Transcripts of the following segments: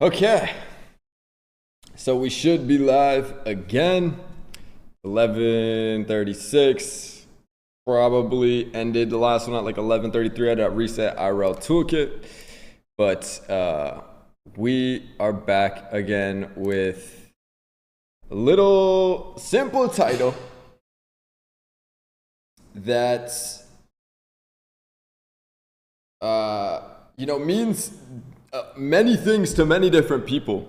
Okay, so we should be live again. 11:36. Probably ended the last one at like 11:33. I had that reset IRL toolkit, but we are back again with a little simple title that means many things to many different people.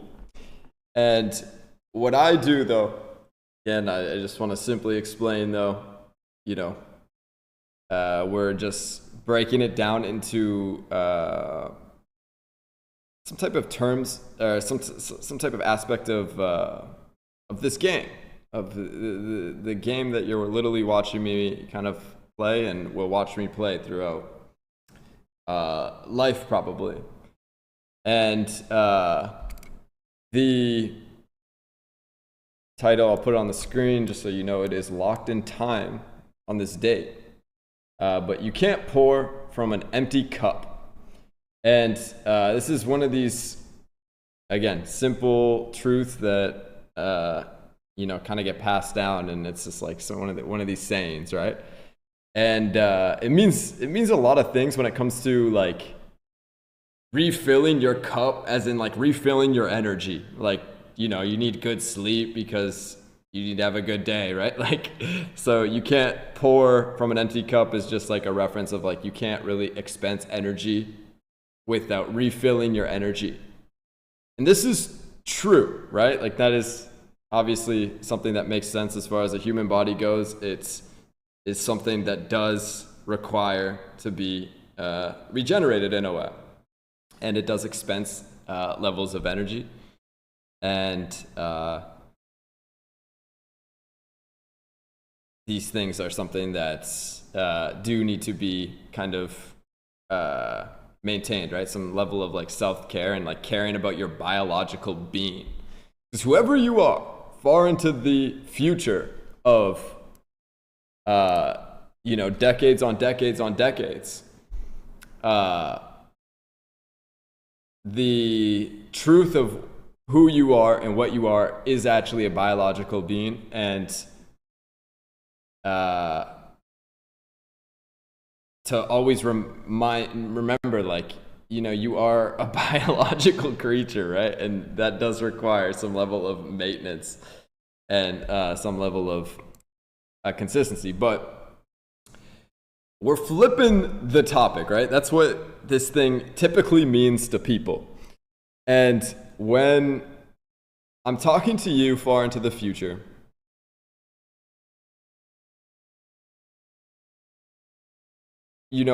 And what I do, though, again, I just want to simply explain, though, we're just breaking it down into some type of terms, or some type of aspect of this game, of the game that you're literally watching me kind of play and will watch me play throughout life, probably. And the title, I'll put it on the screen just so you know, it is Locked in Time on this date. But you can't pour from an empty cup. And this is one of these, again, simple truths that, kind of get passed down. And it's just like one of these sayings, right? And it means a lot of things when it comes to like refilling your cup, as in like refilling your energy. Like, you need good sleep because you need to have a good day, right? Like, so you can't pour from an empty cup is just like a reference of like, you can't really expense energy without refilling your energy. And this is true, right? Like, that is obviously something that makes sense as far as the human body goes. It's something that does require to be regenerated in a way. And it does expense levels of energy. And these things are something that do need to be kind of maintained, right? Some level of like self-care and like caring about your biological being. Because whoever you are, far into the future of, decades on decades on decades, the truth of who you are and what you are is actually a biological being. And to always remember, like, you are a biological creature, right? And that does require some level of maintenance and some level of consistency. But we're flipping the topic, right? That's what this thing typically means to people. And when I'm talking to you far into the future, you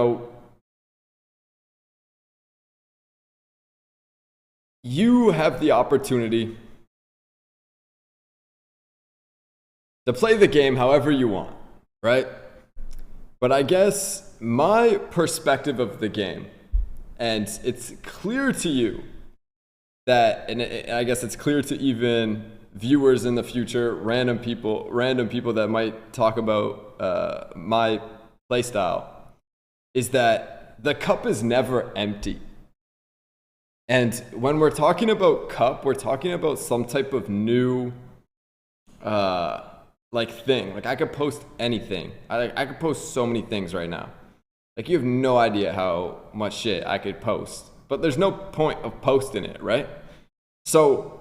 have the opportunity to play the game however you want, right? But I guess my perspective of the game, and it's clear to you that, and I guess it's clear to even viewers in the future, random people that might talk about my playstyle, is that the cup is never empty. And when we're talking about cup, we're talking about some type of new thing. Like, I could post anything. I could post so many things right now. Like, you have no idea how much shit I could post. But there's no point of posting it, right? So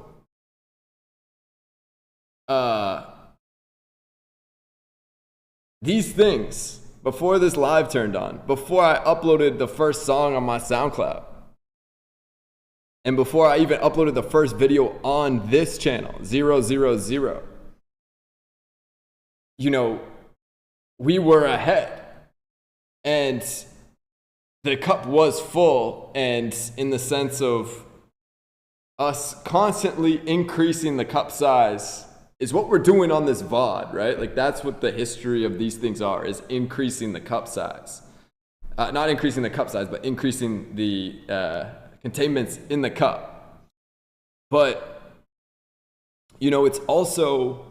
these things, before this live turned on, before I uploaded the first song on my SoundCloud, and before I even uploaded the first video on this channel, 000, we were ahead. And the cup was full, and in the sense of us constantly increasing the cup size is what we're doing on this VOD, right? Like, that's what the history of these things are, is increasing the cup size. Not increasing the cup size, but increasing the containments in the cup. But, it's also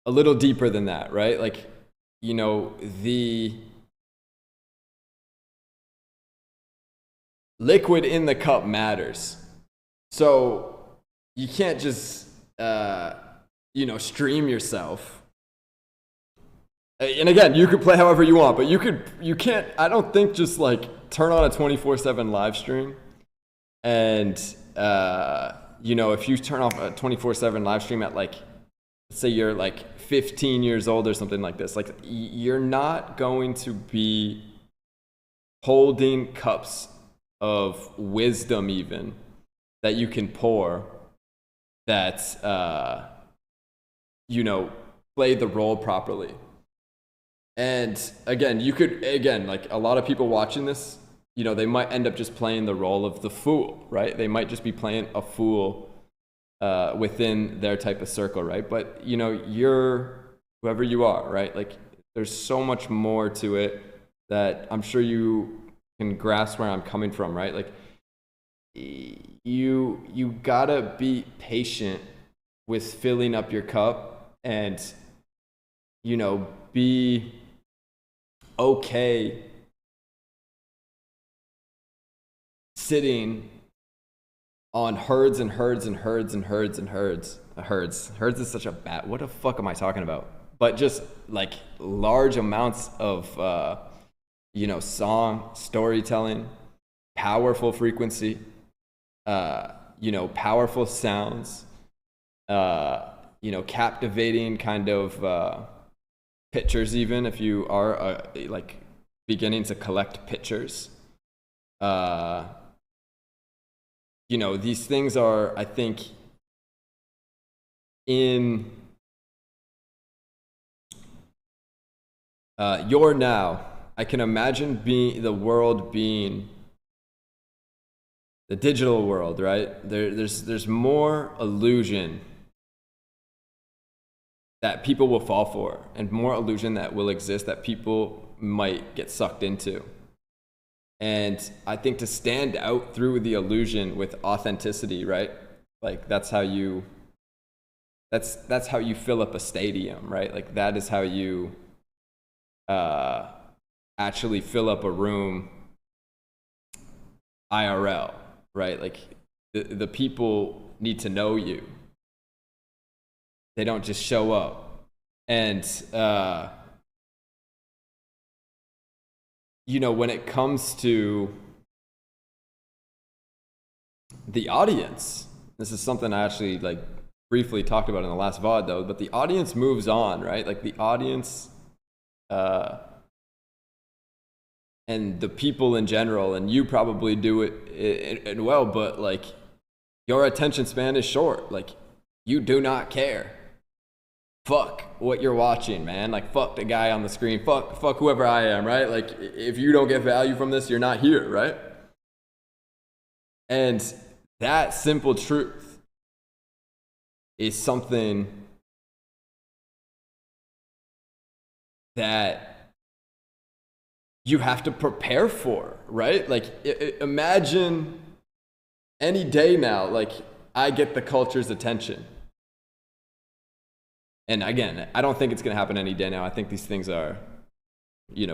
a little deeper than that, right? Like, the liquid in the cup matters. So you can't just, stream yourself. And again, you could play however you want, but you can't, I don't think just like turn on a 24/7 live stream and, if you turn off a 24/7 live stream at like, let's say you're like 15 years old or something like this, like you're not going to be holding cups of wisdom even that you can pour that, play the role properly. And again, like a lot of people watching this, they might end up just playing the role of the fool, right? They might just be playing a fool within their type of circle, right? But, you're whoever you are, right? Like there's so much more to it that I'm sure you can grasp where I'm coming from, right? Like you gotta be patient with filling up your cup and, be okay sitting on herds and herds and herds and herds and herds. Herds is such a bad, what the fuck am I talking about? But just like large amounts of, song, storytelling, powerful frequency, powerful sounds, captivating kind of pictures, even if you are like beginning to collect pictures. These things are, I think, in your now. I can imagine the world being the digital world, right? There's more illusion that people will fall for, and more illusion that will exist that people might get sucked into. And I think to stand out through the illusion with authenticity, right? Like that's how you fill up a stadium, right? Like that is how you actually fill up a room IRL, right? Like the people need to know you. They don't just show up. And when it comes to the audience, this is something I actually like briefly talked about in the last VOD though, but the audience moves on, right? Like the audience and the people in general, and you probably do it well, but like your attention span is short. Like you do not care. Fuck what you're watching, man. Like fuck the guy on the screen. Fuck whoever I am, right? Like if you don't get value from this, you're not here, right? And that simple truth is something that you have to prepare for, right? Like imagine any day now, like I get the culture's attention. And again, I don't think it's going to happen any day now. I think these things are, I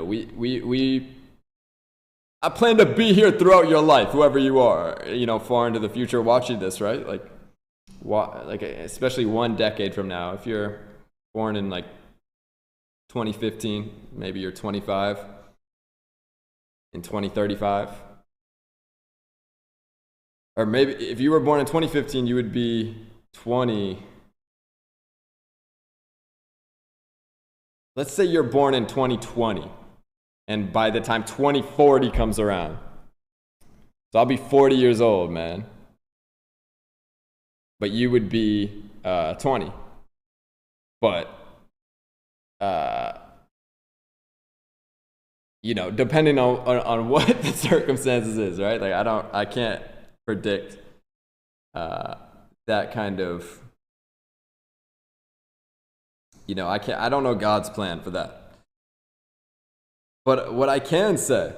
plan to be here throughout your life, whoever you are, far into the future watching this, right? Like especially 1 decade from now, if you're born in like 2015, maybe you're 25 in 2035. Or maybe if you were born in 2015, you would be 20. Let's say you're born in 2020, and by the time 2040 comes around, so I'll be 40 years old, man. But you would be 20. But, depending on what the circumstances is, right? Like I can't predict that kind of. I don't know God's plan for that. But what I can say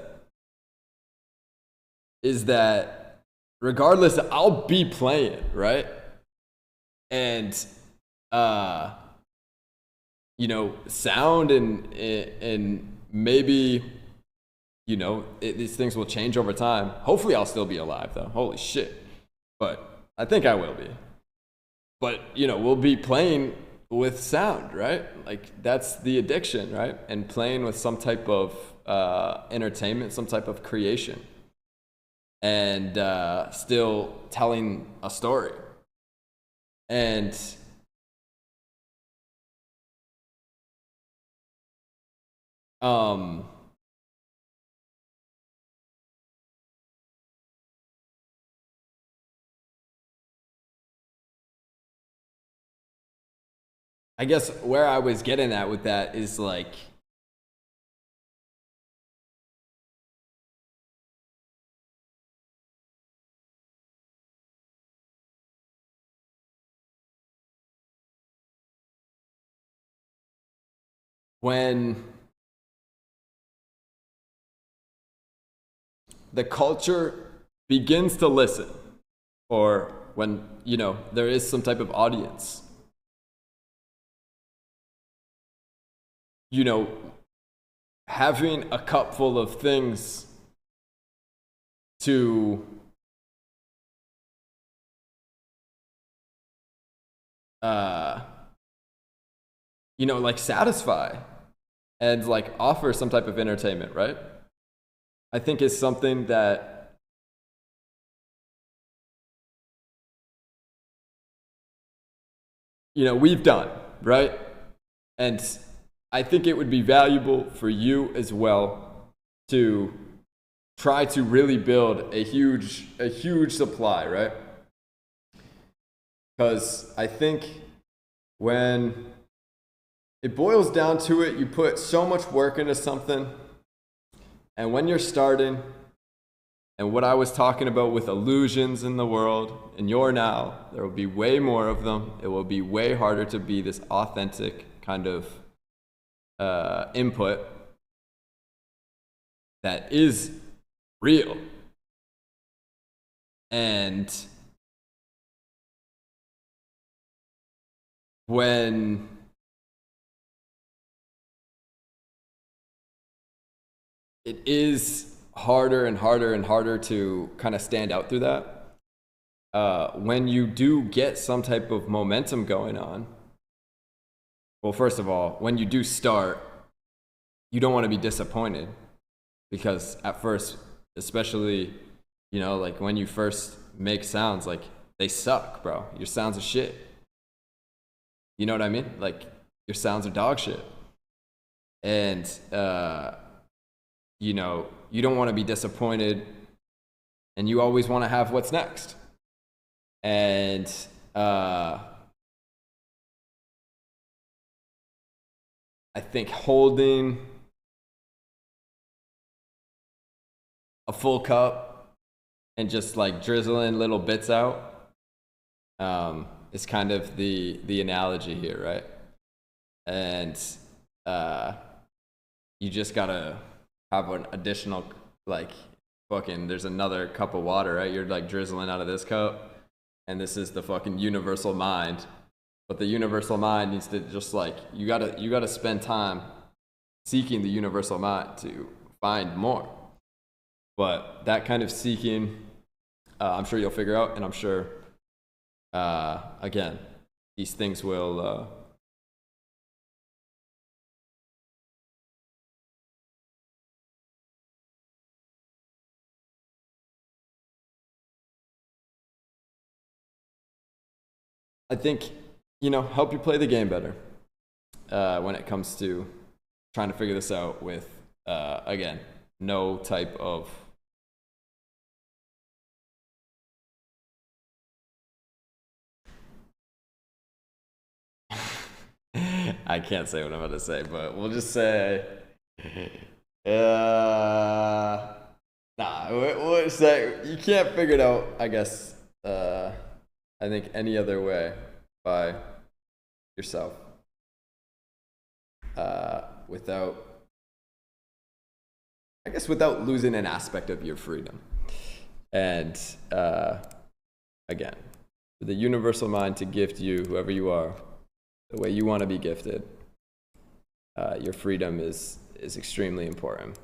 is that regardless, I'll be playing, right? And sound and maybe these things will change over time. Hopefully I'll still be alive though. Holy shit. But I think I will be. But, you know, we'll be playing with sound, right? Like that's the addiction, right? And playing with some type of entertainment, some type of creation, and still telling a story. And I guess where I was getting at with that is like, when the culture begins to listen, or when, you know, there is some type of audience, you know, having a cup full of things to you know, like satisfy and like offer some type of entertainment, right? I think is something that you know we've done, right? And I think it would be valuable for you as well to try to really build a huge supply, right? Because I think when it boils down to it, you put so much work into something, and when you're starting, and what I was talking about with illusions in the world, and you're now, there will be way more of them. It will be way harder to be this authentic kind of input that is real. And when it is harder and harder and harder to kind of stand out through that, when you do get some type of momentum going on, well, first of all, when you do start, you don't want to be disappointed, because at first, especially, you know, like when you first make sounds, like they suck, bro. Your sounds are shit. You know what I mean? Like your sounds are dog shit. And you know, you don't want to be disappointed, and you always want to have what's next. And I think holding a full cup and just like drizzling little bits out is kind of the analogy here, right? And you just gotta have an additional, like, fucking, there's another cup of water, right? You're like drizzling out of this cup, and this is the fucking universal mind. But the universal mind needs to just like, you gotta spend time seeking the universal mind to find more. But that kind of seeking, I'm sure you'll figure out, and I'm sure, again, these things will I think, you know, help you play the game better when it comes to trying to figure this out with, again, no type of I can't say what I'm about to say, but we'll just say, we'll say you can't figure it out, I guess, I think any other way by yourself, without losing an aspect of your freedom. And again, for the universal mind to gift you, whoever you are, the way you want to be gifted, your freedom is extremely important.